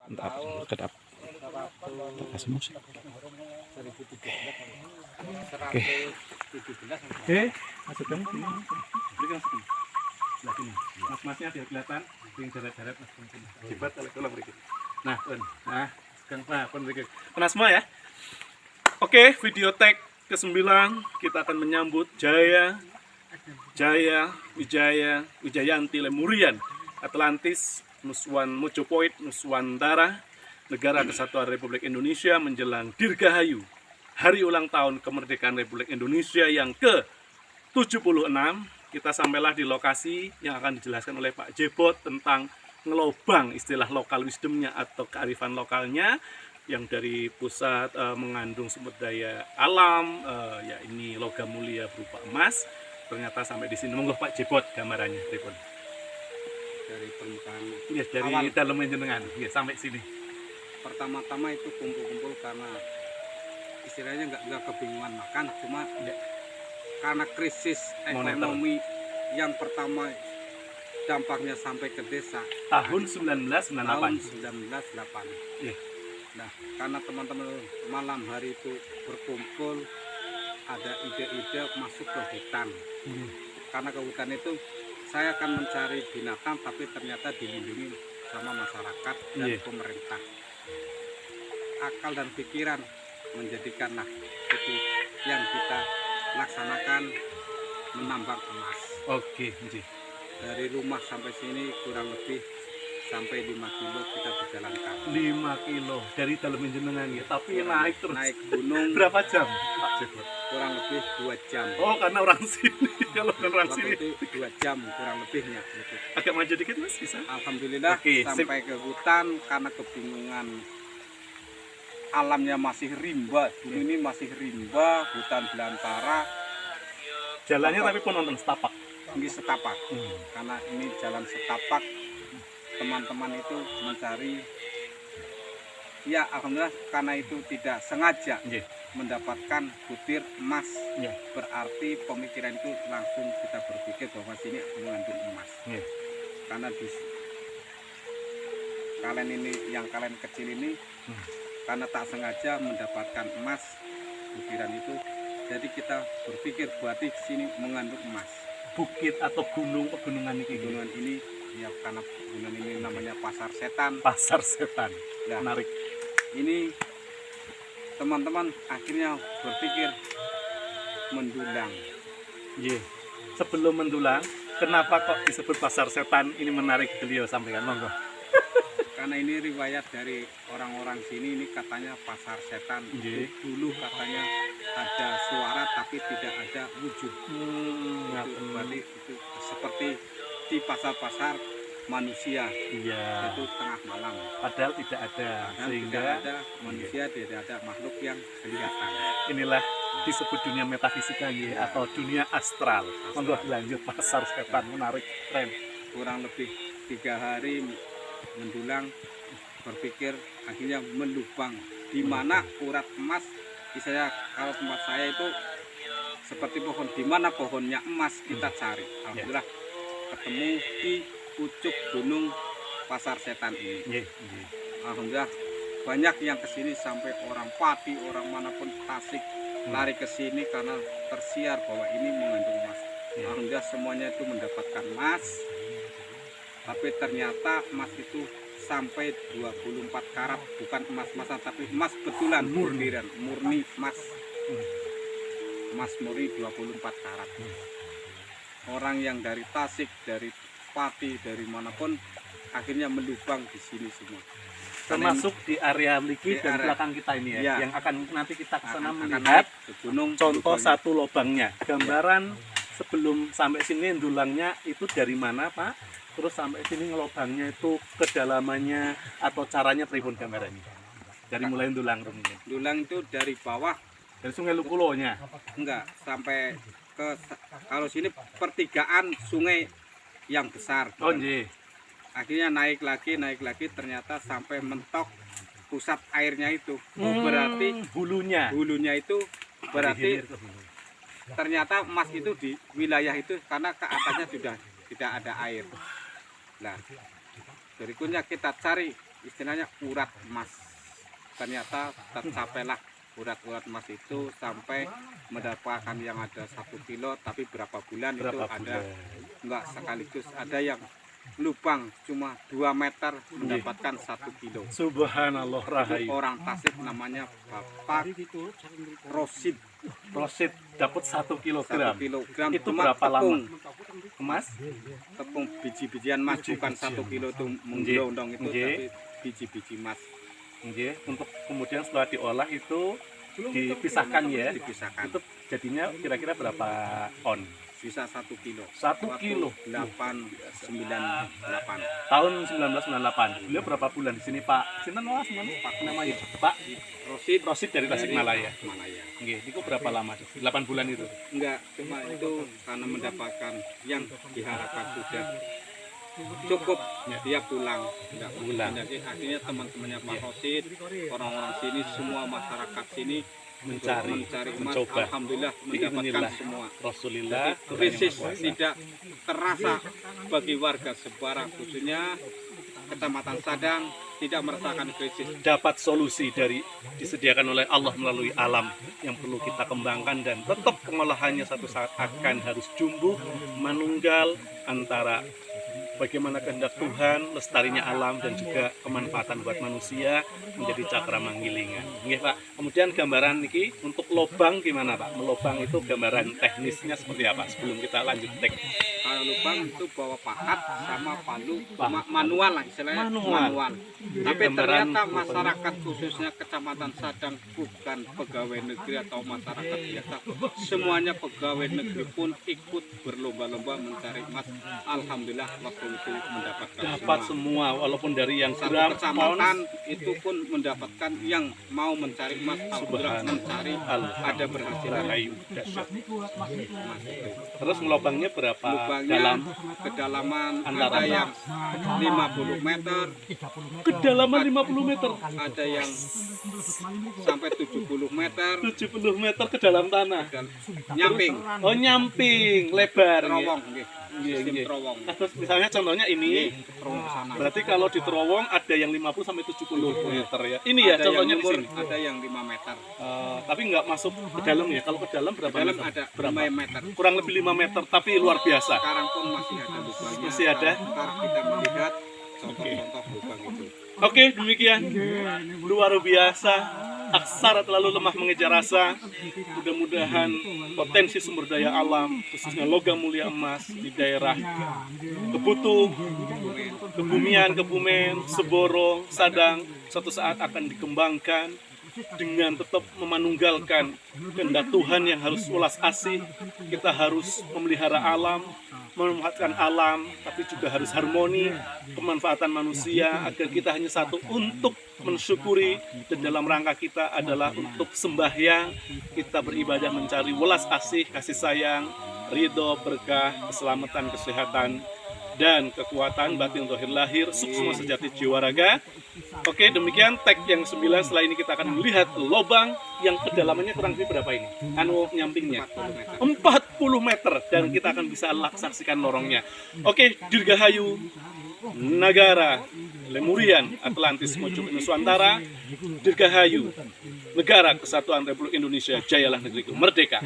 Entah kedap. Kasih musik. Oke. Oke, masukkan sini. Berikan sini. Sebelah sini. Mas-masnya biar kelihatan. Yang deret-deret mas sini. Jibat kalau tolong berikut. Nah, pun. Nah, sekarang pun berikut. Panas semua ya. Oke, video tag ke-9 kita akan menyambut Wijayanti Lemurian Atlantis Nuswan Mojopoid Nuswantara Negara Kesatuan Republik Indonesia menjelang Dirgahayu Hari ulang tahun kemerdekaan Republik Indonesia yang ke-76. Kita sampailah di lokasi yang akan dijelaskan oleh Pak Jebot tentang ngelobang istilah lokal wisdomnya atau kearifan lokalnya yang dari pusat mengandung sumber daya alam, ya ini logam mulia berupa emas. Ternyata sampai di sini, monggo Pak Jebot gambarannya, Tripun. Dari permukaan. Ya, dari awal. Dalam jenengan, ya sampai sini. Pertama-tama itu kumpul-kumpul karena istilahnya nggak kebingungan makan, cuma ya, karena krisis ekonomi yang pertama dampaknya sampai ke desa. Tahun 1998. Tahun 1998. Ya. Nah, karena teman-teman malam hari itu berkumpul, ada ide-ide masuk ke hutan. Karena ke hutan itu saya akan mencari binatang, tapi ternyata dilindungi sama masyarakat dan pemerintah. Akal dan pikiran menjadikan itu yang kita laksanakan, menambang emas. Oke, dari rumah sampai sini kurang lebih sampai 5 kilo kita berjalan kaki. 5 kilo dari dalam jenengan ya, tapi naik terus. Naik gunung. Berapa jam, Pak Jebot? Kurang lebih 2 jam. Oh, karena orang sini. Kalau orang waktu sini itu 2 jam kurang lebihnya. Gitu. Agak maju dikit Mas, bisa? Alhamdulillah. Sampai ke hutan karena kebingungan. Alamnya masih rimba, dulu ini masih rimba, hutan belantara. Jalannya tapi pun nonton setapak. Ini setapak, karena ini jalan setapak. Teman-teman itu mencari, ya alhamdulillah karena itu tidak sengaja mendapatkan butir emas. Berarti pemikiran itu langsung kita berpikir bahwa sini mengandung emas. Karena di kalian ini, yang kalian kecil ini, karena tak sengaja mendapatkan emas butiran itu, jadi kita berpikir berarti sini mengandung emas. Bukit atau pegunungan ini ya, karena gunung ini namanya Pasar Setan. Pasar Setan. Nah, menarik. Ini teman-teman akhirnya berpikir mendulang. Sebelum mendulang, kenapa kok disebut Pasar Setan? Ini menarik, beliau sampaikan, monggo. Karena ini riwayat dari orang-orang sini, ini katanya Pasar Setan. Dulu katanya ada suara tapi tidak ada wujud. Itu berarti itu seperti di pasar-pasar manusia. Itu tengah malam. Padahal tidak ada. Sehingga tidak ada manusia, tidak ada makhluk yang kelihatan. Inilah disebut dunia metafisika atau dunia astral. Monggo lanjut, Pasar Setan, menarik, keren. Kurang lebih 3 hari mendulang, berpikir akhirnya melubang di mana urat emas. Misalnya kalau tempat saya itu seperti pohon, di mana pohonnya emas kita cari. Alhamdulillah ketemu di pucuk gunung Pasar Setan ini. Alhamdulillah banyak yang kesini, sampai orang Pati, orang manapun Tasik lari ke sini karena tersiar bahwa ini mengandung emas. Alhamdulillah semuanya itu mendapatkan emas. Tapi ternyata emas itu sampai 24 karat, bukan emas-emasan, tapi emas betulan, murni emas. Emas murni 24 karat. Orang yang dari Tasik, dari Pati, dari manapun akhirnya melubang di sini semua. Termasuk di area Liki dan belakang kita ini ya, yang akan nanti kita kesana melihat ke gunung. Contoh satu lubangnya, gambaran sebelum sampai sini dulangnya itu dari mana Pak? Terus sampai sini ngelobangnya itu kedalamannya atau caranya pripun gambarannya? Dari mulai dulang mungkin. Dulang itu dari bawah, dari Sungai Lukulonya. Enggak, sampai ke kalau sini pertigaan sungai yang besar. Akhirnya naik lagi ternyata sampai mentok pusat airnya itu. Berarti hulunya itu berarti ternyata emas itu di wilayah itu, karena ke atasnya sudah tidak ada air. Nah, berikutnya kita cari istilahnya urat emas. Ternyata tercapailah urat-urat emas itu sampai mendapatkan yang ada 1 kilo, tapi berapa bulan itu ada enggak sekaligus, ada yang lubang cuma 2 meter mendapatkan 1 kilo. Subhanallah, Itu rahayu. orang Tasik namanya Bapak Rosid. Rosid dapat 1 kilogram. 1 kilogram Itu cuma berapa lama? tepung, Emas? tepung biji-bijian emas, bukan 1 kilo itu menggelondong itu, Nggih. tapi biji-biji emas Nggih, untuk kemudian setelah diolah itu dipisahkan ya. dipisahkan. Itu jadinya kira-kira berapa on? Bisa 1 kilo. 1 kilo. 898. Tahun 1998. Beliau berapa bulan di sini, Pak? Sinten Mas Pak namanya? Pak Rosid Rosid dari Tasikmalaya. Malaya. Nggih, itu berapa lama? 8 bulan itu. Enggak, cuma itu karena mendapatkan yang diharapkan sudah cukup, dia pulang. Enggak Pulang. Jadi akhirnya teman-temannya Pak Rosid, orang-orang sini, semua masyarakat sini Mencari emas, mencoba. alhamdulillah mendapatkan Biiznillah. semua. Rasulillah Krisis Tuhan Yang Maha Kuasa. tidak terasa bagi warga Jepara, khususnya Kecamatan Sadang tidak merasakan krisis. Dapat solusi dari disediakan oleh Allah melalui alam yang perlu kita kembangkan, dan tetap pengolahannya satu saat akan harus jumbuh manunggal antara bagaimana kehendak Tuhan, lestarinya alam, dan juga kemanfaatan buat manusia menjadi cakra manggilingan. Nggih, Pak. Kemudian gambaran niki untuk lobang gimana, Pak? Melobang itu gambaran teknisnya seperti apa sebelum kita lanjut tek? Kalau lubang itu bawa pahat sama palu, Pahat. manual lah istilahnya, Manual. Tapi gambaran ternyata lubangnya. masyarakat khususnya Kecamatan Sadang bukan pegawai negeri atau masyarakat biasa, semuanya pegawai negeri pun ikut berlomba-lomba mencari emas. Alhamdulillah waktu itu mendapatkan Dapat semua, walaupun dari yang Satu gram, kecamatan ons, itu pun mendapatkan yang mau mencari emas, alhamdulillah mencari, ada berhasil Rahayu, dahsyat. emas itu. Terus melobangnya berapa Lubangnya dalam? kedalaman Antara ada yang 50 meter, Kedalaman 50 meter, ada yang sampai 70 meter, 70 meter ke dalam tanah. dan nyamping, Oh, nyamping, lebar. nggih. terowong, nggih. Nggih, Sistem nggih. terowong. Nah, terus misalnya contohnya ini, Terowong ke sana. berarti kalau di terowong ada yang 50 sampai 70 meter ya. Ini ya Ada contohnya yang di umur, sini. ada yang 5 meter. Tapi nggak masuk ke dalam ya. Kalau ke dalam berapa Dalam meter? ada Berapa? 5 meter. Kurang lebih 5 meter, tapi luar biasa. Sekarang pun masih ada lubangnya. Masih ada? Ntar kita melihat contoh-contoh lubang itu. Oke, demikian. Luar biasa. Aksara terlalu lemah mengejar rasa. Mudah-mudahan potensi sumber daya alam, khususnya logam mulia emas di daerah Kebutuh, Kebumian, Kebumen, Seborong, Sadang, suatu saat akan dikembangkan dengan tetap memanunggalkan kehendak Tuhan yang harus ulas asih. Kita harus memelihara alam, memanfaatkan alam, tapi juga harus harmoni pemanfaatan manusia agar kita hanya satu untuk mensyukuri, dan dalam rangka kita adalah untuk sembahyang, kita beribadah mencari welas asih, kasih sayang, ridho, berkah, keselamatan, kesehatan, dan kekuatan batin zahir lahir, sukma sejati jiwa raga. Oke, demikian tag yang 9. Setelah ini kita akan melihat lobang yang kedalamannya kurang lebih berapa ini? Nyampingnya 40 meter, dan kita akan bisa saksikan lorongnya. Oke, Dirgahayu, Negara Lemurian, Atlantis, Mojok Nusantara, Dirgahayu, Negara Kesatuan Republik Indonesia, jayalah negeriku merdeka.